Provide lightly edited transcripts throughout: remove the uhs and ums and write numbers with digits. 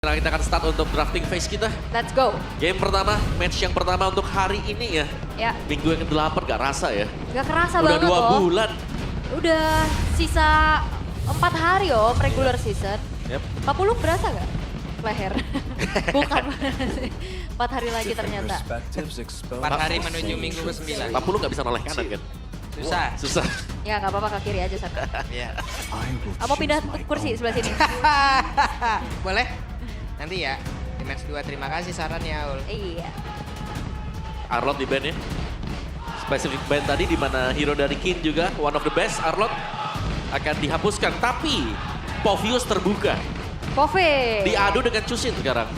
Nah, kita akan start untuk drafting phase kita. Let's go. Game pertama, match yang pertama untuk hari ini ya. Ya, Minggu yang ke-8 gak rasa ya. gak kerasa Udah banget 2 loh. bulan. Udah sisa 4 hari om regular season. Yep. 40 berasa gak? Leher. Bukan. 4 hari lagi ternyata. 4 hari menuju minggu ke-9. 40 gak bisa noleh kanan kan? Susah. Susah. Ya gak apa-apa ke kiri aja sana. Iya. Mau pindah kursi sebelah sini. Boleh? Nanti ya. Di match 2 terima kasih sarannya Aul. Iya. Arlot di band ya. Spesifik band tadi di mana hero dari Kin juga, one of the best, Arlot akan dihapuskan. Tapi Povius terbuka. Pove. Diadu dengan Chusin sekarang.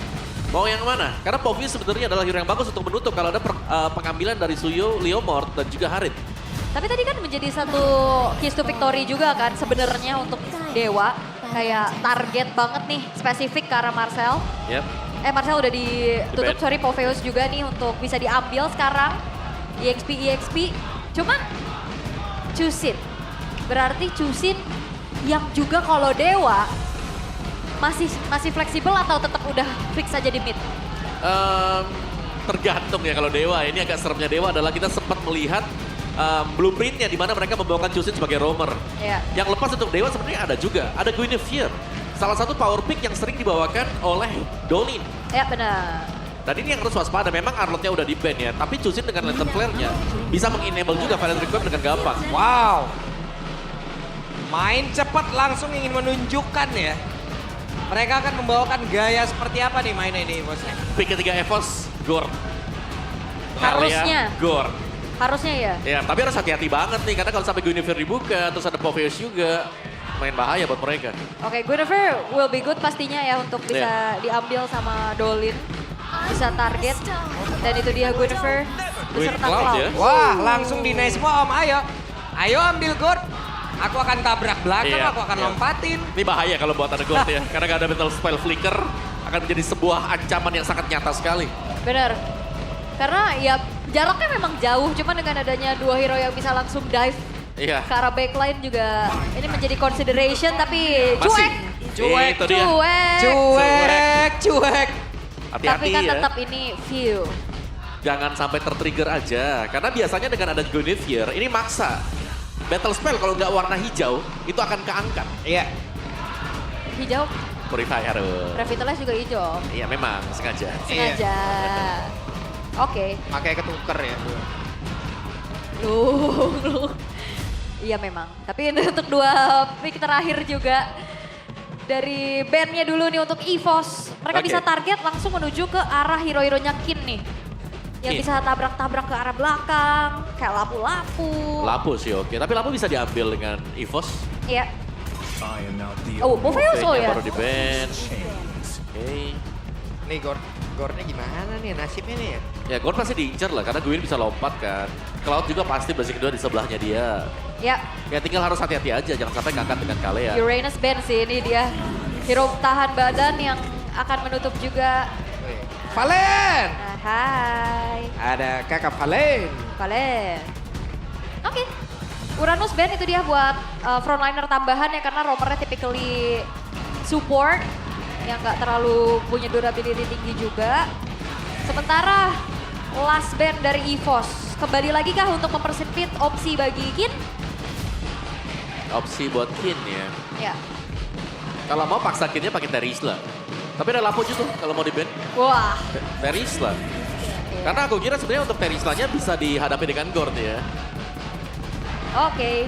Mau yang mana? Karena Povius sebenarnya adalah hero yang bagus untuk menutup kalau ada pengambilan dari Suyo, Leomord, dan juga Harit. Tapi tadi kan menjadi satu keys to victory juga kan sebenarnya untuk Dewa. Kayak target banget nih spesifik ke arah Marcel. Yep. Marcel udah ditutup, Di-ban. sorry Poveus juga nih untuk bisa diambil sekarang. EXP. Cuma Chusin. Berarti Chusin yang juga kalau Dewa masih fleksibel atau tetap udah fix aja di mid? Tergantung ya kalau Dewa. Ini agak seremnya Dewa adalah kita sempat melihat blueprintnya di mana mereka membawakan Chusin sebagai roamer. Iya. Yang lepas untuk Dewa sebenarnya ada juga. Ada Guinevere. Salah satu power pick yang sering dibawakan oleh Dolin. Ya benar. Dan ini yang harus waspada. Memang Arlotnya udah di-ban ya. Tapi Chusin dengan Lantern Flare-nya bisa mengenable juga Valiant Requiem dengan gampang. Wow. Main cepat langsung ingin menunjukkan ya. Mereka akan membawakan gaya seperti apa nih mainnya ini bosnya. Pick ketiga Evos, Gord. Harusnya. Gord. Harusnya ya. Ya, tapi harus hati-hati banget nih. Karena kalau sampai Guinevere dibuka, terus ada Poveus juga. Main bahaya buat mereka. Oke, Guinevere will be good pastinya ya untuk bisa diambil sama Dolin. Bisa target. Dan itu dia Guinevere beserta Cloud Cloud. ya. Wah langsung di nice bomb ayo. Ayo ambil God. Aku akan tabrak belakang, Iya, aku akan iya. lompatin. Ini bahaya kalau buat ada Gord ya. Karena gak ada Battle Spell Flicker. Akan menjadi sebuah ancaman yang sangat nyata sekali. Bener. Karena ya jaraknya memang jauh, cuman dengan adanya dua hero yang bisa langsung dive Iya. ke arah backline juga ini menjadi consideration, tapi Masih. cuek. Cuek, Itu dia. Cuek. Tapi Hati-hati kan ya. tetap ini view. Jangan sampai tertrigger aja. Karena biasanya dengan ada Guinevere, ini maksa. Battle Spell kalau nggak warna hijau, itu akan keangkat. Iya. Hijau, Purify harus. Revitalize juga hijau. Iya memang, sengaja. Sengaja. Oke. Makanya ketuker ya. Lu. Iya memang. Tapi ini untuk dua pick terakhir juga. Dari bandnya dulu nih untuk EVOS. Mereka Oke. bisa target langsung menuju ke arah hero-heronya Kin nih. Yang Kin. bisa tabrak-tabrak ke arah belakang. Kayak lapu-lapu. Lapu sih oke, tapi Lapu bisa diambil dengan EVOS. Iya. Oh, Poveus oh ya. Baru di bench. Oke. Nih Gordnya gimana nih nasibnya nih ya? Ya Gord pasti diincar lah, karena Gwyn bisa lompat kan. Cloud juga pasti basic kedua di sebelahnya dia. Ya, Ya tinggal harus hati-hati aja, jangan sampai ngangkat dengan Kalea. Uranus band sih ini dia. Hero tahan badan yang akan menutup juga. Valen! Nah, hai. Ada kakak Valen. Valen. Oke. Uranus band itu dia buat frontliner tambahan ya karena roamernya typically support yang nggak terlalu punya durability tinggi juga. Sementara last band dari EVOS kembali lagi kah untuk mempersempit opsi bagi Kin? Opsi buat Kin ya. Ya. Kalau mau paksa Kinnya pakai Terisla. Tapi ada Lapu juga kalau mau di ban. Wah. Terisla. Karena aku kira sebenarnya untuk Terislanya bisa dihadapi dengan Gord ya. Oke.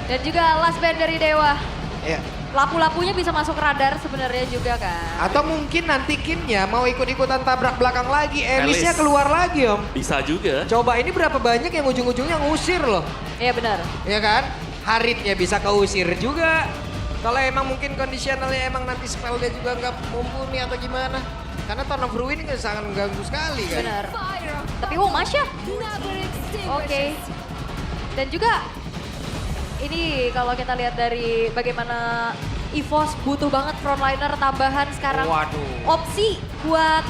Dan juga last band dari Dewa. Iya. Lapu-lapunya bisa masuk radar sebenarnya juga kan. Atau mungkin nanti Kinnya mau ikut-ikutan tabrak belakang lagi. Elisnya Elis. keluar lagi om. Bisa juga. Coba ini berapa banyak yang ujung-ujungnya ngusir loh. Iya benar. Ya kan? Haritnya bisa keusir juga. Kalau emang mungkin kondisionalnya emang nanti spellnya juga nggak mumpuni atau gimana. Karena Turn of Ruin ini sangat mengganggu sekali kan. Benar. Tapi Masya. Oke. Dan juga ini kalau kita lihat dari bagaimana EVOS butuh banget frontliner tambahan sekarang. Waduh. Opsi buat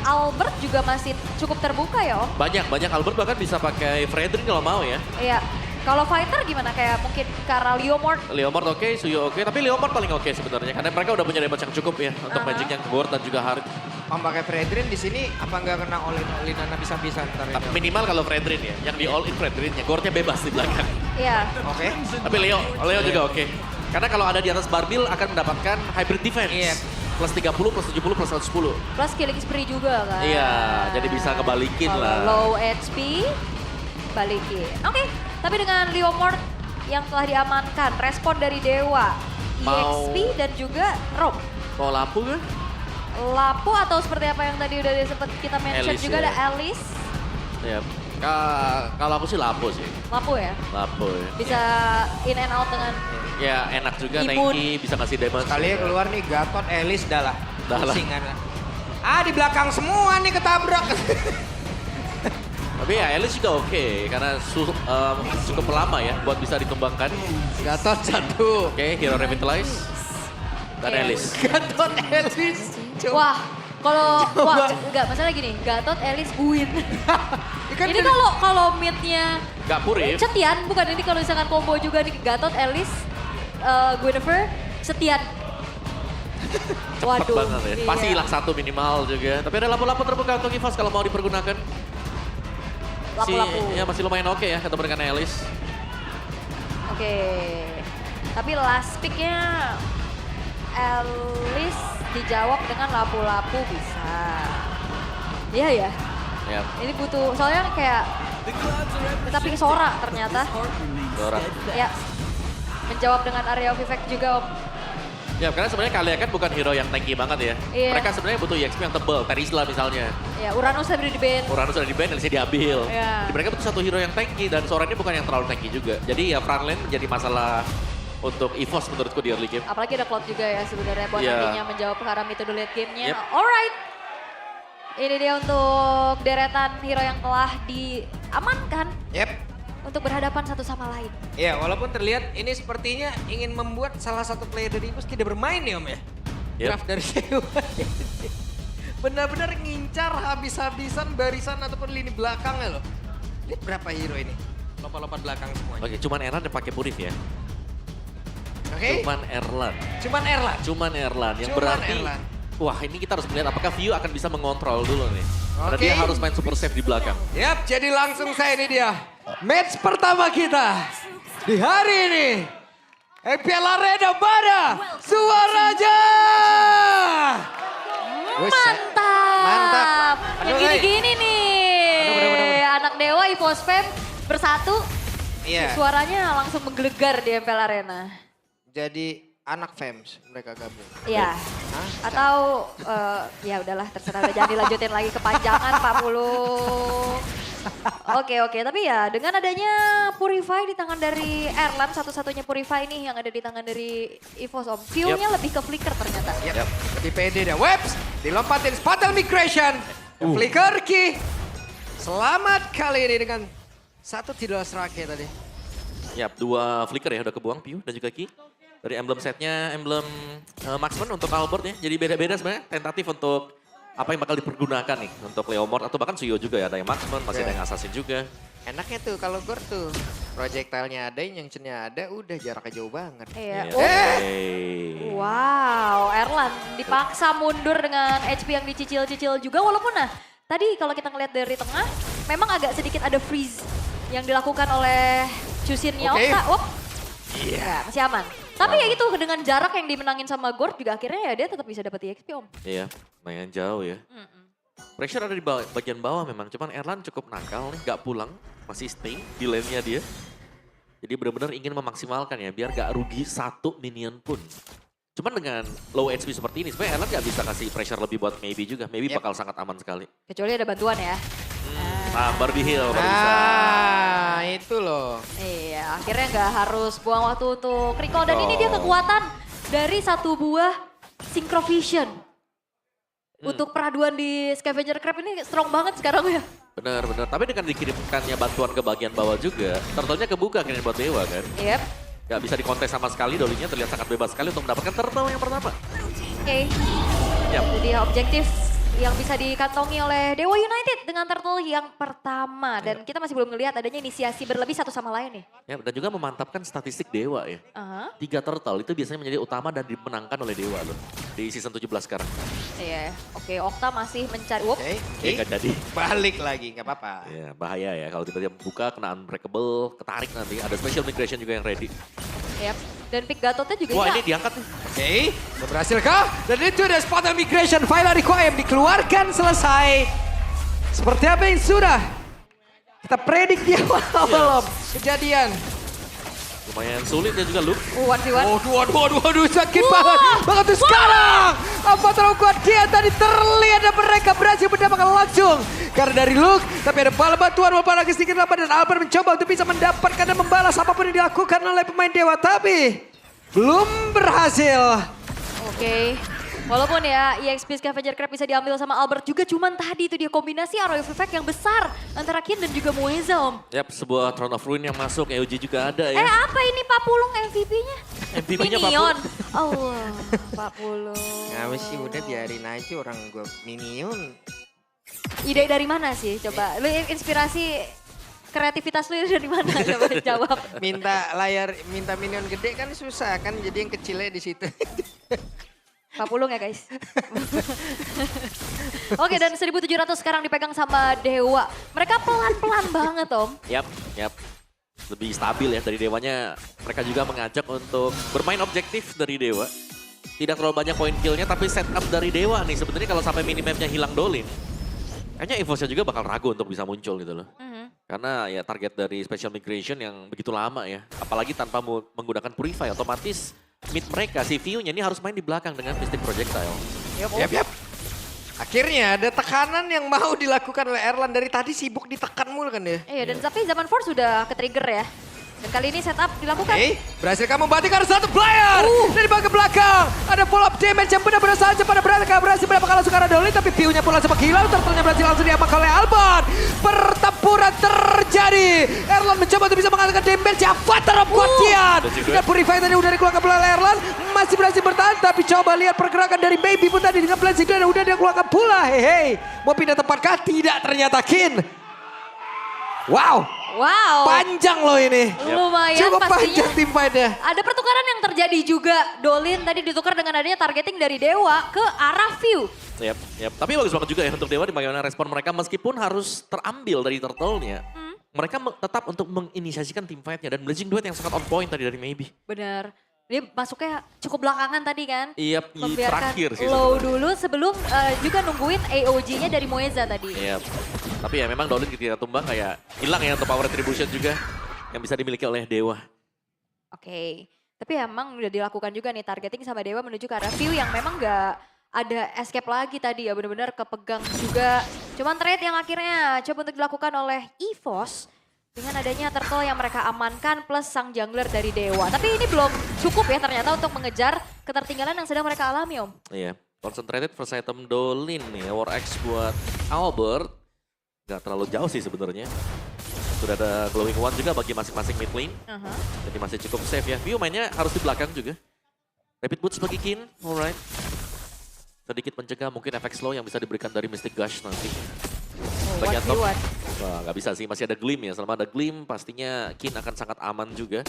Albert juga masih cukup terbuka ya Om. Banyak Albert bahkan bisa pakai Fredrin kalau mau ya. Iya. Kalau fighter gimana? Kayak mungkin karena Leomord. Leomord oke, Suyo oke, tapi Leomord paling oke sebenarnya karena mereka udah punya damage yang cukup ya untuk magic yang ke Gord dan juga Harit. Om pakai Fredrin di sini apa nggak kena all-in bisa-bisa ntar Tapi ini? minimal kalau Fredrin ya, yang di all in Fredrinnya, Gordnya bebas di belakang. Iya. Oke. Tapi Leo juga oke. Karena kalau ada di atas Barbil akan mendapatkan hybrid defense. Iya. Plus 30, plus 70, plus 110. Plus killing spree juga kan. Iya, jadi bisa ngebalikin Kalau lah. low HP, balikin. Oke, tapi dengan Leomord yang telah diamankan, respon dari Dewa, Mau- EXP dan juga Rob. Mau lampu kan? Lapu atau seperti apa yang tadi udah sempat kita mention Alice, juga ya. ada Alice. Ya. Kalau aku sih lampu sih. Lapu ya. Lampu ya. Bisa in and out dengan Ya enak juga, Imun. tanky, bisa ngasih damage. Sekali juga. keluar nih Gatot, Elis dah lah. Dah lah. Pusingan lah. Ah di belakang semua nih ketabrak. Tapi ya Alice juga oke, karena cukup lama ya buat bisa dikembangkan. Gatot satu. Oke, Hero Revitalize. Dan Oke. Alice. Gatot, Elis. wah, enggak masalah gini, Gatot, Alice, win. Kan Ini kalau mid-nya Gak purif. Setian, bukan ini kalau misalkan combo juga nih Gatot, Alice, Guinevere, Setian. Cepet banget ya. iya. Pasti hilang satu minimal juga. Tapi ada lampu-lampu terbuka untuk Ivas kalau mau dipergunakan. Lapu-lapu. Ya masih lumayan oke ya ketemu dengan Alice. Oke. Tapi last pick-nya Alice dijawab dengan lapu-lapu bisa. Iya ya. Ya, Ini butuh, soalnya kayak tapi Sora ternyata. Dora. Ya. Menjawab dengan area of effect juga Om. Ya, karena sebenarnya kalian kan bukan hero yang tanky banget ya. Iya. Mereka sebenarnya butuh EXP yang tebel, Terisla misalnya. Ya, Uranus tadi di band. Uranus sudah di ban, Alice diambil. Iya. Jadi mereka butuh satu hero yang tanky dan Sora ini bukan yang terlalu tanky juga. Jadi ya frontline menjadi masalah untuk EVOS menurutku di early game. Apalagi ada Cloud juga ya sebenarnya buat Iya. nantinya menjawab ke arah metode late game-nya. Yep. Alright. Ini dia untuk deretan hero yang telah diamankan Yep. untuk berhadapan satu sama lain. Ya walaupun terlihat ini sepertinya ingin membuat salah satu player dari Ivos tidak bermain nih Om ya. Yep. Draft dari Dewa. Benar-benar ngincar habis-habisan barisan ataupun lini belakangnya loh. Lihat berapa hero ini. Lompat-lompat belakang semuanya. Oke, cuman Erlan yang pakai purif ya. Oke. Cuman Erlan. Cuman Erlan. Yang Cuman berarti Erlan. wah ini kita harus melihat apakah View akan bisa mengontrol dulu nih. Karena Oke. dia harus main super safe di belakang. Yap, jadi langsung saya ini dia. Match pertama kita di hari ini. EPL Arena pada Suaraja. Mantap. Mantap. Yang Aduh, gini-gini nih. Aduh. Anak Dewa, Evos Fam bersatu. Iya. Suaranya langsung menggelegar di MPL Arena. Jadi anak fans mereka gabung. Iya. Hah? Atau ya udahlah terserah udah jangan dilanjutin lagi kepanjangan 40. Oke, tapi ya dengan adanya Purify di tangan dari Erlan, satu-satunya Purify nih yang ada di tangan dari Evos Om. View-nya lebih ke flicker ternyata. Yap. Lebih pede deh. Webs dilompatin Fatal Migration. Flicker Ki. Selamat kali ini dengan satu tidak serake tadi. Yap, dua flicker ya udah kebuang View dan juga Ki. Dari emblem setnya, emblem marksman untuk Albert ya. Jadi beda-beda sebenarnya tentatif untuk apa yang bakal dipergunakan nih. Untuk Leomord atau bahkan Suyo juga ya. Ada yang marksman, masih ada yang assassin juga. Enaknya tuh kalau Gor tuh projectile-nya ada, yang ada, udah jaraknya jauh banget. Iya. Iya. Oh, Hey. wow, Erlan dipaksa mundur dengan HP yang dicicil-cicil juga. Walaupun nah, tadi kalau kita ngeliat dari tengah, memang agak sedikit ada freeze yang dilakukan oleh Chusin-nya Oke. Okta. Oh, Iya. ya, masih aman. Tapi ya gitu, dengan jarak yang dimenangin sama Gord juga akhirnya ya dia tetap bisa dapat EXP Om. Iya, lumayan jauh ya. Pressure ada di bagian bawah memang, cuman Erlan cukup nakal nih, gak pulang, masih stay di lane-nya dia. Jadi benar-benar ingin memaksimalkan ya, biar gak rugi satu minion pun. Cuman dengan low HP seperti ini, sebenarnya Erlan gak bisa kasih pressure lebih buat Maybe juga. Maybe Yep. bakal sangat aman sekali. Kecuali ada bantuan ya. Nah, baru di heal, baru bisa. Nah, itu loh. Iya, akhirnya nggak harus buang waktu untuk recall. Dan ini dia kekuatan dari satu buah Synchrovision. Untuk peraduan di Scavenger Crab ini strong banget sekarang ya. Bener. Tapi dengan dikirimkannya bantuan ke bagian bawah juga, turtle-nya kebuka kayaknya buat Dewa kan. Yep. Gak bisa dikontes sama sekali, Dolinya terlihat sangat bebas sekali untuk mendapatkan turtle yang pertama. Oke, Yap. itu dia objektif yang bisa dikantongi oleh Dewa United dengan turtle yang pertama. Dan kita masih belum melihat adanya inisiasi berlebih satu sama lain nih. Ya, dan juga memantapkan statistik Dewa ya. 3 turtle itu biasanya menjadi utama dan dimenangkan oleh Dewa loh. Di season 17 sekarang. Iya, oke Okta masih mencari. Wop. Oke, nggak jadi. Balik lagi, nggak apa-apa. Ya, bahaya ya kalau tiba-tiba buka kena unbreakable, ketarik nanti. Ada special migration juga yang ready. Yep. Dan pick Gatotnya juga Wah, ya. ini diangkat nih. Oke, berhasil kah? Dan itu ada spot migration, Viola Requiem dikeluarkan selesai. Seperti apa yang sudah kita predik di awal kejadian. Lumayan sulit ya juga Luke. One-v-one. Waduh, sakit banget tuh sekarang. Apa terlalu kuat dia tadi terlihat dan mereka berhasil mendapatkan langsung. Karena dari Luke, tapi ada bala bantuan walaupun agak sedikit lambat dan Albert mencoba untuk bisa mendapatkan dan membalas apapun yang dilakukan oleh pemain Dewa. Tapi belum berhasil. Oke. Walaupun ya EXP Scavenger Crab bisa diambil sama Albert juga, cuman tadi itu dia kombinasi Arrow of Effect yang besar antara Kin dan juga Mueza Om. Yap, sebuah Throne of Ruin yang masuk, EOG juga ada ya. Apa ini Pak Pulung MVP-nya? MVP-nya Minion. Allah, Pak Pulung. Nggak sih, udah biarin aja orang gue minion. Ide dari mana sih? Coba, lu inspirasi kreativitas lu dari mana? Coba jawab. Minta minion gede kan susah kan, jadi yang kecilnya di situ. Pak Pulung ya guys. Oke, dan 1.700 sekarang dipegang sama Dewa. Mereka pelan-pelan banget Om. Yap. Lebih stabil ya dari Dewanya. Mereka juga mengajak untuk bermain objektif dari Dewa. Tidak terlalu banyak poin kill-nya, tapi setup dari Dewa nih. Sebenarnya kalau sampai minimapnya hilang Dolin, kayaknya EVOS-nya juga bakal ragu untuk bisa muncul gitu loh. Karena ya target dari Special Migration yang begitu lama ya. Apalagi tanpa menggunakan Purify, otomatis mid mereka, si View-nya ini harus main di belakang dengan Mystic Projectile. Yap. Akhirnya ada tekanan yang mau dilakukan oleh Erlan. Dari tadi sibuk ditekan mulu kan dia. Iya, dan tapi Zaman Force sudah ke-trigger ya. Dan kali ini setup dilakukan. Berhasil kamu membantikan satu player. Dari bagian belakang. Ada follow up damage yang benar-benar saja pada mereka berhasil mendapatkan langsung karena Dolly. Tapi view-nya pun langsung menghilang. Turtle-nya berhasil langsung diamankan oleh Alban. Pertempuran terjadi. Erlan mencoba untuk bisa mengatakan damage. Avatar of Guardian. Dan Purify tadi udah dikeluarkan oleh Erlan. Masih berhasil bertahan. Tapi coba lihat pergerakan dari Baby pun tadi dengan Blazing Glare. Udah dia keluarkan pula. Hei. Mau pindah tempat kah? Tidak ternyata Kin. Wow. Panjang loh ini. Lumayan Cukup pastinya. panjang tim fight-nya. Ada pertukaran yang terjadi juga. Dolin tadi ditukar dengan adanya targeting dari Dewa ke arah View. Yap. Tapi bagus banget juga ya untuk Dewa di bagaimana respon mereka meskipun harus terambil dari turtle-nya. Mereka tetap untuk menginisiasikan tim fight-nya dan Blazing Duet yang sangat on point tadi dari Maybe. Benar. Dia masuknya cukup belakangan tadi kan. Iya, terakhir sih. Low dulu sebelum juga nungguin AOG-nya dari Mueza tadi. Iya. Tapi ya memang Dolin ketika tumbang kayak hilang ya untuk power retribution juga yang bisa dimiliki oleh Dewa. Oke. Tapi emang udah dilakukan juga nih targeting sama Dewa menuju ke arah View yang memang nggak ada escape lagi tadi ya. Benar-benar kepegang juga. Cuman trade yang akhirnya coba untuk dilakukan oleh EVOS. Dengan adanya turtle yang mereka amankan plus sang jungler dari Dewa. Tapi ini belum cukup ya ternyata untuk mengejar ketertinggalan yang sedang mereka alami Om. Iya, concentrated first item Dolin nih, War X buat Albert. Gak terlalu jauh sih sebenarnya. Sudah ada glowing one juga bagi masing-masing mid lane. Jadi masih cukup safe ya. View mainnya harus di belakang juga. Rapid boots bagi Kin, alright. Sedikit mencegah mungkin efek slow yang bisa diberikan dari Mystic Gush nanti. Bagian top. Wah, nggak bisa sih, masih ada Gleam ya. Selama ada Gleam, pastinya Kin akan sangat aman juga.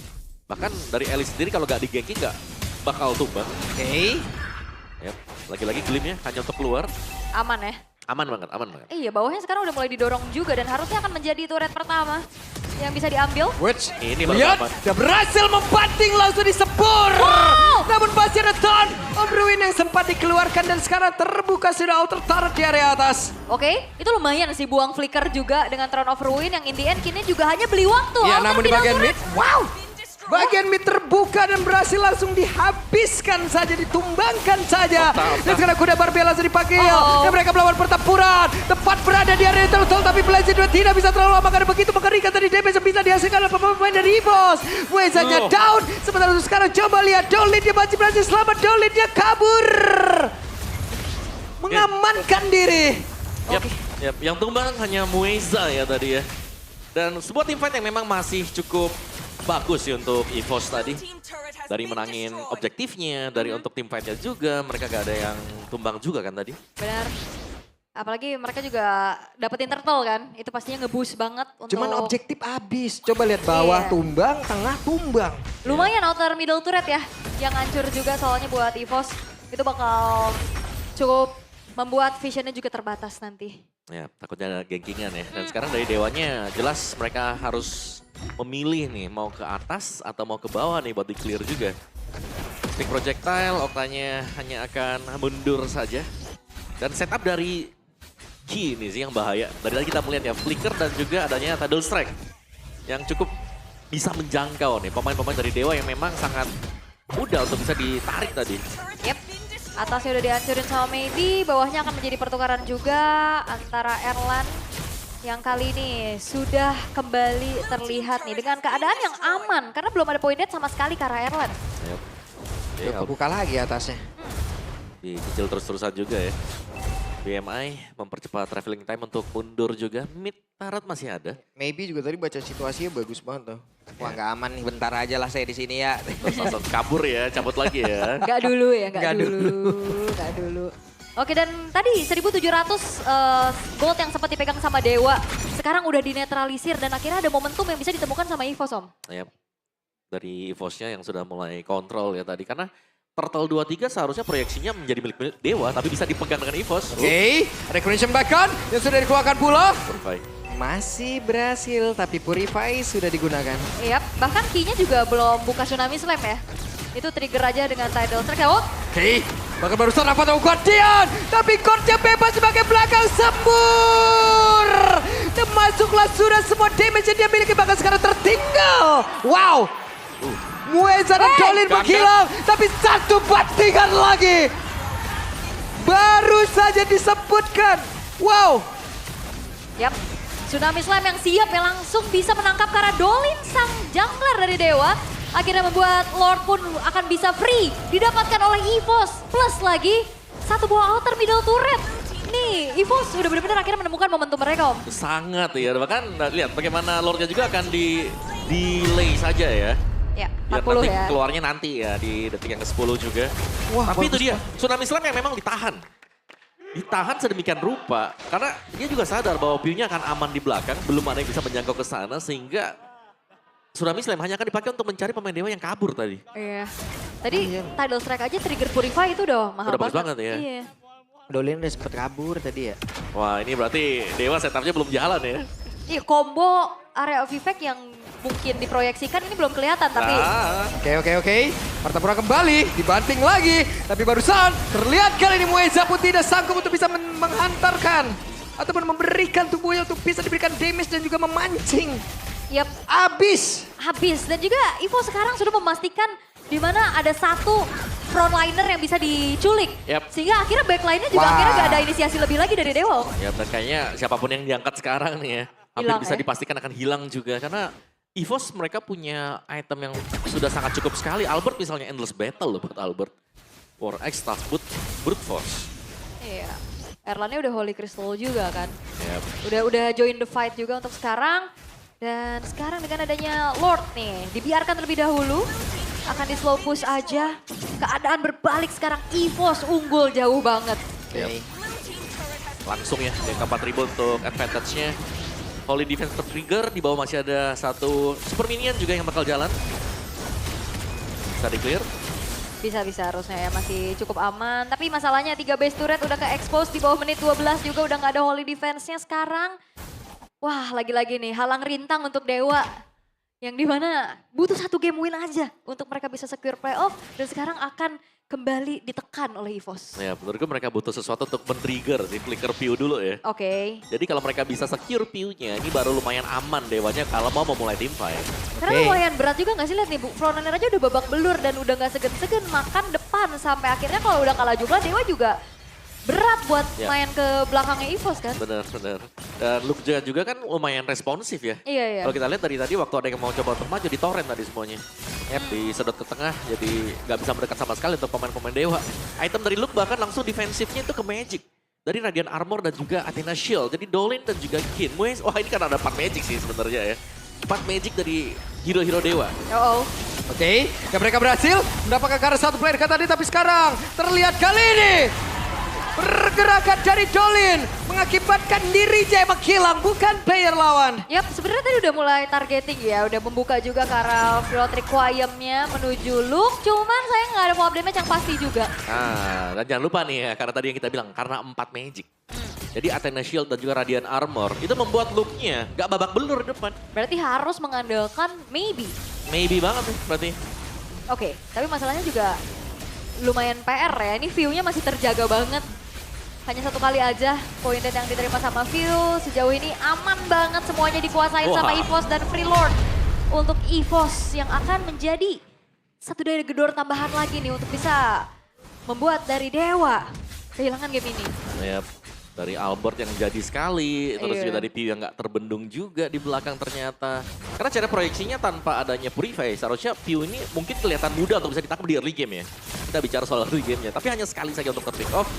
Bahkan dari Ellie sendiri kalau nggak di-ganking nggak bakal tumbang. Yap, lagi-lagi Gleamnya hanya untuk keluar. Aman ya? Aman banget. Iya, bawahnya sekarang udah mulai didorong juga dan harusnya akan menjadi turret pertama yang bisa diambil. Ini baru Lihat, aman. udah berhasil membanting langsung disebur. Namun masih ada Ton of Ruin yang sempat dikeluarkan dan sekarang terbuka sudah outer turret di area atas. Oke, itu lumayan sih buang flicker juga dengan Throne of Ruin yang in the end Kinnya juga hanya beli waktu. Ya, Alter namun di tidak bagian turret. mid, wow. Bagian mid terbuka dan berhasil langsung dihabiskan saja, ditumbangkan saja. Dan sekarang kuda Barbella langsung dipakai. Dan mereka melawan pertempuran. Tepat berada di area turtle tapi Blazing Duet tidak bisa terlalu lama karena begitu mengerikan tadi damage yang bisa dihasilkan oleh pemain dari EVOS. Wezanya down. Sementara itu sekarang coba lihat Dolin dia masih berhasil selamat. Dolin dia kabur. Mengamankan diri. Yap, yang tumbang hanya Mueza ya tadi ya. Dan sebuah team fight yang memang masih cukup bagus sih untuk EVOS tadi. Dari menangin objektifnya, dari untuk tim fight-nya juga. Mereka gak ada yang tumbang juga kan tadi. Benar. Apalagi mereka juga dapetin turtle kan. Itu pastinya nge-boost banget untuk... Cuman objektif habis. Coba lihat bawah Iya. tumbang, tengah tumbang. Lumayan outer middle turret ya. Yang hancur juga soalnya buat EVOS. Itu bakal cukup membuat visionnya juga terbatas nanti. Ya, takutnya ada gengkingan ya. Dan sekarang dari Dewanya jelas mereka harus memilih nih mau ke atas atau mau ke bawah nih buat di-clear juga. Stick projectile, Oktanya hanya akan mundur saja. Dan setup dari Ki ini sih yang bahaya. Dari tadi kita melihat ya, flicker dan juga adanya Tidal Strike. Yang cukup bisa menjangkau nih pemain-pemain dari Dewa yang memang sangat mudah untuk bisa ditarik tadi. Yep. Atasnya udah dihancurin sama Maybe, bawahnya akan menjadi pertukaran juga antara Erlan yang kali ini sudah kembali terlihat nih dengan keadaan yang aman karena belum ada point dead sama sekali ke arah Erlan. Yep. Yuk, kebuka lagi atasnya. Dicicil terus-terusan juga ya. BMI mempercepat traveling time untuk mundur juga. Mid turret masih ada. Maybe juga tadi baca situasinya bagus banget tuh. Wah nggak aman nih, bentar aja lah saya di sini ya. Terus langsung kabur ya, cabut lagi ya. Nggak dulu ya, nggak Nggak dulu. Nggak dulu. Oke dan tadi 1.700 gold yang sempat dipegang sama Dewa. Sekarang udah dinetralisir dan akhirnya ada momentum yang bisa ditemukan sama EVOS Om. Yep. Dari EVOS-nya yang sudah mulai kontrol ya tadi. Karena Turtle 23 seharusnya proyeksinya menjadi milik Dewa, tapi bisa dipegang dengan EVOS. Oke, recognition bahkan yang sudah dikeluarkan pula. Purify. Masih berhasil, tapi Purify sudah digunakan. Yap, bahkan key-nya juga belum buka Tsunami Slam ya. Itu trigger aja dengan Tidal Strike. Oh, Oke, bahkan barusan dapat Guardian, tapi Guardian bebas sebagai belakang sembur. Dan masuklah sudah semua damage yang dia miliki, bahkan sekarang tertinggal. Wow. Mueza dan Dolin menghilang, tapi satu bandingan lagi. Baru saja disebutkan. Wow. yap. Tsunami Slam yang siap yang langsung bisa menangkap karena Dolin sang jungler dari Dewa. Akhirnya membuat Lord pun akan bisa free. Didapatkan oleh EVOS. Plus lagi satu buah outer middle turret. Nih EVOS udah benar-benar akhirnya menemukan momentum mereka Om. Sangat ya, bahkan lihat bagaimana Lordnya juga akan delay saja ya. Ya, Biar 40 nanti ya. keluarnya nanti ya di detik yang ke-10 juga. Wah, Tapi itu bagus dia, Tsunami Slam yang memang ditahan. Ditahan sedemikian rupa, karena dia juga sadar bahwa view-nya akan aman di belakang, belum ada yang bisa menjangkau ke sana, sehingga Tsunami Slam hanya akan dipakai untuk mencari pemain Dewa yang kabur tadi. Iya. Tadi Tidal Strike aja trigger Purify itu udah mahal Udah bagus banget. banget ya. Iya. Dolin udah sempet kabur tadi ya. Wah ini berarti Dewa setupnya belum jalan ya. Iya, combo area of effect yang mungkin diproyeksikan ini belum kelihatan tapi Nah, Oke. Pertempuran kembali, dibanting lagi. Tapi barusan terlihat kali ini Mueza pun tidak sanggup untuk bisa menghantarkan. Ataupun memberikan tubuhnya untuk bisa diberikan damage dan juga memancing. yap, Abis. habis. Dan juga Evo sekarang sudah memastikan di mana ada satu frontliner yang bisa diculik. Yap. Sehingga akhirnya backline-nya juga Wah. akhirnya gak ada inisiasi lebih lagi dari Dewa. ya dan kayaknya siapapun yang diangkat sekarang nih ya, hampir Hilang bisa ya. dipastikan akan hilang juga. Karena EVOS mereka punya item yang sudah sangat cukup sekali. Albert misalnya Endless Battle loh buat Albert. War X, Staff Boot, Brute Force. Iya. Erlannya udah Holy Crystal juga kan. Yap. Udah join the fight juga untuk sekarang. Dan sekarang dengan adanya Lord nih, dibiarkan terlebih dahulu. Akan di slow push aja. Keadaan berbalik sekarang, EVOS unggul jauh banget. Oke. Langsung ya, yang keempat ribu untuk advantage-nya. Holy Defense ter-trigger, di bawah masih ada satu Super Minion juga yang bakal jalan. Bisa di-clear. Bisa-bisa harusnya ya, masih cukup aman. Tapi masalahnya 3 base turret udah ke-expose di bawah menit 12 juga udah gak ada Holy Defense-nya sekarang. Wah lagi-lagi nih, halang rintang untuk Dewa. Yang dimana butuh satu game win aja untuk mereka bisa secure playoff. Dan sekarang akan kembali ditekan oleh EVOS. Ya, menurutku mereka butuh sesuatu untuk men-trigger si flicker Pew dulu ya. Oke. Jadi kalau mereka bisa secure Pew-nya, ini baru lumayan aman Dewanya kalau mau memulai team fight. Karena Oke. lumayan berat juga gak sih lihat nih, frontliner aja udah babak belur dan udah gak segen-segen makan depan. Sampai akhirnya kalau udah kalah jumlah Dewa juga berat buat Ya. main ke belakangnya EVOS kan. Bener. Dan Luke juga kan lumayan responsif ya. Iya. Kalau kita lihat dari tadi waktu ada yang mau coba untuk maju di torrent tadi semuanya. Yep, disedot ke tengah jadi nggak bisa mendekat sama sekali untuk pemain-pemain Dewa. Item dari Luke bahkan langsung defensifnya itu ke Magic. Dari Radiant Armor dan juga Athena Shield. Jadi Dolin dan juga Kin. Wah ini kan ada 4 Magic sih sebenarnya ya. 4 Magic dari hero-hero Dewa. Oh. Oke, dan mereka berhasil mendapatkan karena satu player tadi, tapi sekarang terlihat kali ini Pergerakan dari Dolin mengakibatkan dirinya emang hilang, bukan player lawan. Yap, sebenarnya tadi udah mulai targeting ya, udah membuka juga ke arah field requiem-nya menuju Luke, cuman saya nggak ada follow up damage yang pasti juga. Nah, dan jangan lupa nih ya, karena tadi yang kita bilang, karena 4 magic. Jadi Athena Shield dan juga Radiant Armor, itu membuat look-nya gak babak belur di depan. Berarti harus mengandalkan maybe. Maybe banget nih berarti. Oke, tapi masalahnya juga lumayan PR ya, ini view-nya masih terjaga banget. Hanya 1 kali aja poin yang diterima sama View. Sejauh ini aman banget semuanya dikuasain sama Wah. EVOS dan Freelord. Untuk EVOS yang akan menjadi satu daya gedor tambahan lagi nih untuk bisa membuat dari Dewa kehilangan game ini. Yap. Dari Albert yang jadi sekali, terus Iya. juga dari Piu yang gak terbendung juga di belakang ternyata. Karena cara proyeksinya tanpa adanya Purify, seharusnya Piu ini mungkin kelihatan mudah untuk bisa ditangkap di early game ya. Kita bicara soal early game-nya, tapi hanya sekali saja untuk pick off.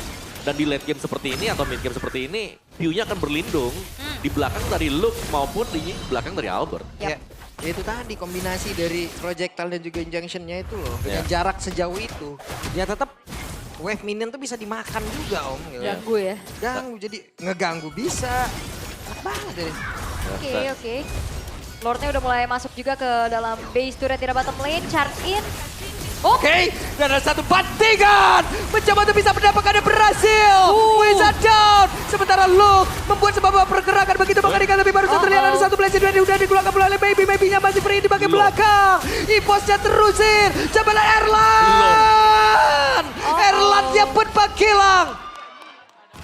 Dan di late game seperti ini atau mid game seperti ini, Piu-nya akan berlindung di belakang dari Luke maupun di belakang dari Albert. Yap. Ya itu tadi kombinasi dari projectile dan juga injunction-nya itu loh. Dengan Ya. jarak sejauh itu. Ya tetap wave minion tuh bisa dimakan juga om. Gitu. Ganggu ya. Ganggu, jadi ngeganggu bisa. Enak banget deh. Oke. Lordnya udah mulai masuk juga ke dalam base turret di bottom lane, charge in. Oke, dan ada satu bantingan. Mencoba untuk bisa mendapatkannya berhasil. Wizard down. Sementara Luke membuat sebuah pergerakan begitu mengerikan. Tapi baru saja terlihat ada satu blessing dan udah dikeluarkan oleh Maybe. Maybe-nya masih free di bagian belakang. EVOS-nya terusir. Coba Erlan. Erlan-nya pun menghilang.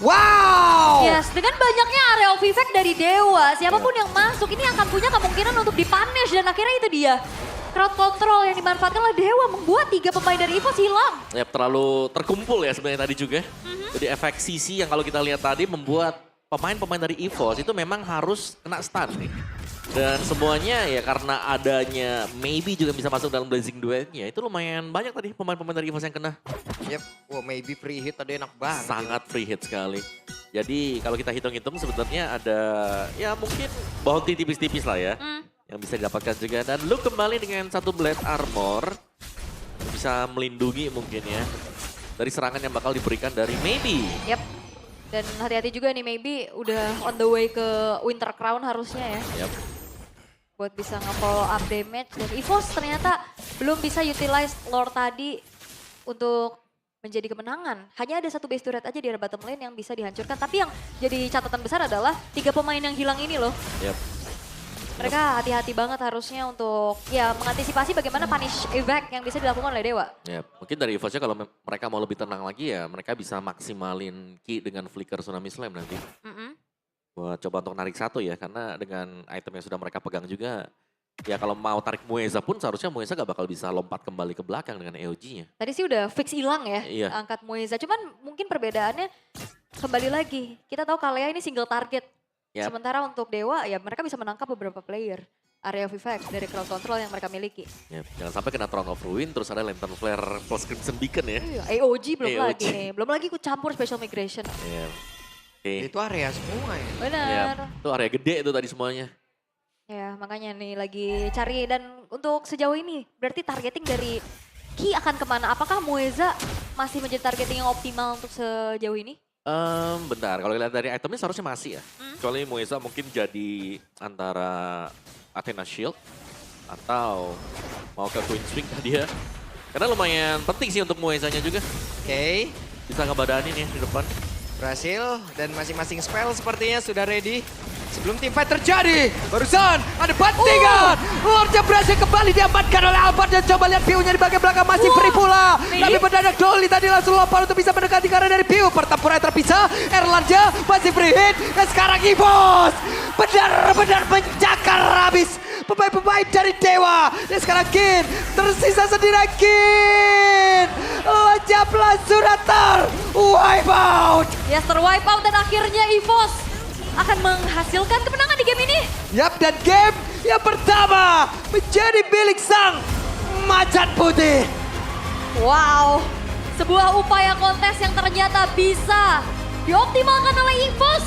Wow. Yes, dengan banyaknya area of effect dari Dewa, siapapun yang masuk ini akan punya kemungkinan untuk dipunish dan akhirnya itu dia. Crowd control yang dimanfaatkan oleh Dewa membuat 3 pemain dari EVOS hilang. Ya terlalu terkumpul ya sebenarnya tadi juga. Jadi efek CC yang kalau kita lihat tadi membuat pemain-pemain dari EVOS itu memang harus kena stun nih. Dan semuanya ya karena adanya Maybe juga bisa masuk dalam Blazing Duetnya. Itu lumayan banyak tadi pemain-pemain dari EVOS yang kena. Yep, wah Maybe free hit tadi enak banget. Sangat free hit sekali. Jadi kalau kita hitung-hitung sebenarnya ada ya mungkin bounty tipis-tipis lah ya. Yang bisa didapatkan juga. Dan Luke kembali dengan satu Blade Armor. Bisa melindungi mungkin ya. Dari serangan yang bakal diberikan dari Maybe. Yap. Dan hati-hati juga nih Maybe udah on the way ke Winter Crown harusnya ya. Yap. Buat bisa nge-follow up damage. Dan EVOS ternyata belum bisa utilize lore tadi untuk menjadi kemenangan. Hanya ada satu base turret aja di area bottom lane yang bisa dihancurkan. Tapi yang jadi catatan besar adalah 3 pemain yang hilang ini loh. Yap. Mereka hati-hati banget harusnya untuk ya mengantisipasi bagaimana punish evac yang bisa dilakukan oleh Dewa. Ya, mungkin dari EVOS-nya kalau mereka mau lebih tenang lagi ya mereka bisa maksimalin Ki dengan Flicker Tsunami Slam nanti. Buat coba untuk narik satu ya, karena dengan item yang sudah mereka pegang juga, ya kalau mau tarik Mueza pun seharusnya Mueza gak bakal bisa lompat kembali ke belakang dengan EOG-nya. Tadi sih udah fix hilang ya Iya. angkat Mueza. Cuman mungkin perbedaannya kembali lagi. Kita tahu Kalea ini single target. Yap. Sementara untuk Dewa ya mereka bisa menangkap beberapa player. Area of effect dari crowd control yang mereka miliki. Ya, jangan sampai kena Throne of Ruin terus ada Lantern Flare plus Crimson Beacon ya. Iya, AOG belum AOG. lagi nih. Belum lagi ikut campur special migration. Ya. Oke. Itu area semua ya. Benar. Ya, itu area gede itu tadi semuanya. Ya makanya nih lagi cari dan untuk sejauh ini berarti targeting dari Ki akan kemana? Apakah Mueza masih menjadi targeting yang optimal untuk sejauh ini? Bentar, kalau lihat dari itemnya seharusnya masih ya. Kecuali Mueza mungkin jadi antara Athena Shield atau mau ke Queen Swing tadi ya. Karena lumayan penting sih untuk Muezanya juga. Oke, Bisa ngebadanin ya di depan. berhasil dan masing-masing spell sepertinya sudah ready. Sebelum team fight terjadi, barusan ada bantingan. Lordnya berhasil kembali diamankan oleh Albert dan coba lihat Piu-nya di bagian belakang masih free pula. Tapi mendadak Dolly tadi langsung lompat untuk bisa mendekati karena dari Piu. Pertempuran terpisah, Erlanja masih free hit. Dan sekarang EVOS benar-benar menjakar habis pemain-pemain dari Dewa. Dan sekarang Kin tersisa sendiri Kin. Lejaplah Suratar, wipe out. Yes, terwipe out dan akhirnya EVOS akan menghasilkan kemenangan di game ini. Yap, dan game yang pertama menjadi milik sang macan putih. Wow, sebuah upaya kontes yang ternyata bisa dioptimalkan oleh EVOS.